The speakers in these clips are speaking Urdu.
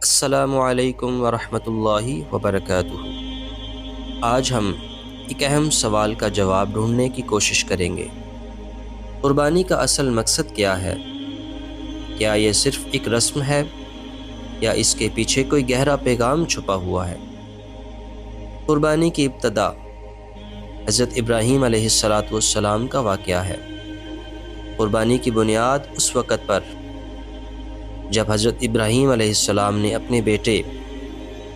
السلام علیکم ورحمۃ اللہ وبرکاتہ۔ آج ہم ایک اہم سوال کا جواب ڈھونڈنے کی کوشش کریں گے۔ قربانی کا اصل مقصد کیا ہے؟ کیا یہ صرف ایک رسم ہے یا اس کے پیچھے کوئی گہرا پیغام چھپا ہوا ہے؟ قربانی کی ابتدا حضرت ابراہیم علیہ السلام کا واقعہ ہے۔ قربانی کی بنیاد اس وقت پر جب حضرت ابراہیم علیہ السلام نے اپنے بیٹے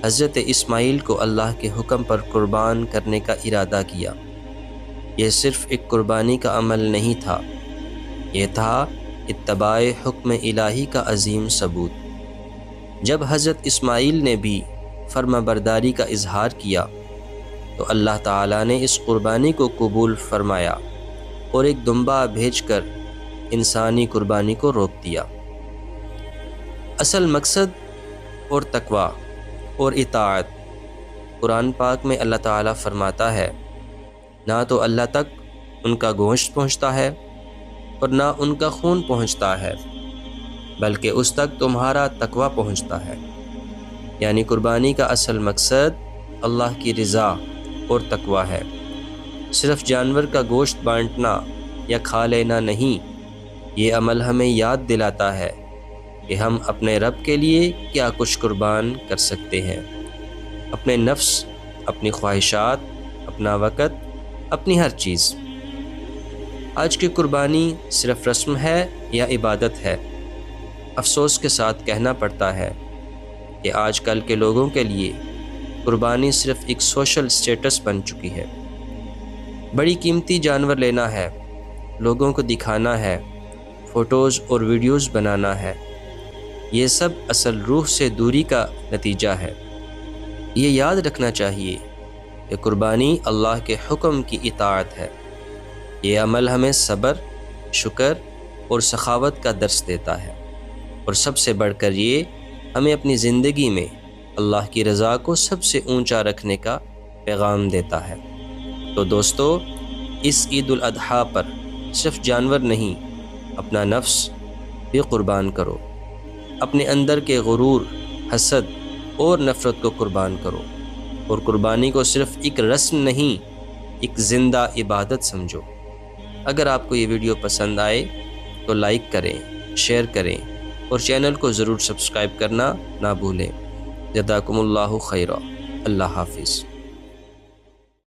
حضرت اسماعیل کو اللہ کے حکم پر قربان کرنے کا ارادہ کیا۔ یہ صرف ایک قربانی کا عمل نہیں تھا، یہ تھا اتباع حکم الہی کا عظیم ثبوت۔ جب حضرت اسماعیل نے بھی فرما برداری کا اظہار کیا تو اللہ تعالیٰ نے اس قربانی کو قبول فرمایا اور ایک دمبا بھیج کر انسانی قربانی کو روک دیا۔ اصل مقصد اور تقویٰ اور اطاعت۔ قرآن پاک میں اللہ تعالیٰ فرماتا ہے، نہ تو اللہ تک ان کا گوشت پہنچتا ہے اور نہ ان کا خون پہنچتا ہے، بلکہ اس تک تمہارا تقویٰ پہنچتا ہے۔ یعنی قربانی کا اصل مقصد اللہ کی رضا اور تقویٰ ہے، صرف جانور کا گوشت بانٹنا یا کھا لینا نہیں۔ یہ عمل ہمیں یاد دلاتا ہے کہ ہم اپنے رب کے لیے کیا کچھ قربان کر سکتے ہیں، اپنے نفس، اپنی خواہشات، اپنا وقت، اپنی ہر چیز۔ آج کی قربانی صرف رسم ہے یا عبادت ہے؟ افسوس کے ساتھ کہنا پڑتا ہے کہ آج کل کے لوگوں کے لیے قربانی صرف ایک سوشل سٹیٹس بن چکی ہے۔ بڑی قیمتی جانور لینا ہے، لوگوں کو دکھانا ہے، فوٹوز اور ویڈیوز بنانا ہے۔ یہ سب اصل روح سے دوری کا نتیجہ ہے۔ یہ یاد رکھنا چاہیے کہ قربانی اللہ کے حکم کی اطاعت ہے۔ یہ عمل ہمیں صبر، شکر اور سخاوت کا درس دیتا ہے، اور سب سے بڑھ کر یہ ہمیں اپنی زندگی میں اللہ کی رضا کو سب سے اونچا رکھنے کا پیغام دیتا ہے۔ تو دوستو، اس عید الاضحیٰ پر صرف جانور نہیں، اپنا نفس بھی قربان کرو۔ اپنے اندر کے غرور، حسد اور نفرت کو قربان کرو، اور قربانی کو صرف ایک رسم نہیں، ایک زندہ عبادت سمجھو۔ اگر آپ کو یہ ویڈیو پسند آئے تو لائک کریں، شیئر کریں اور چینل کو ضرور سبسکرائب کرنا نہ بھولیں۔ جزاکم اللہ خیرا۔ اللہ حافظ۔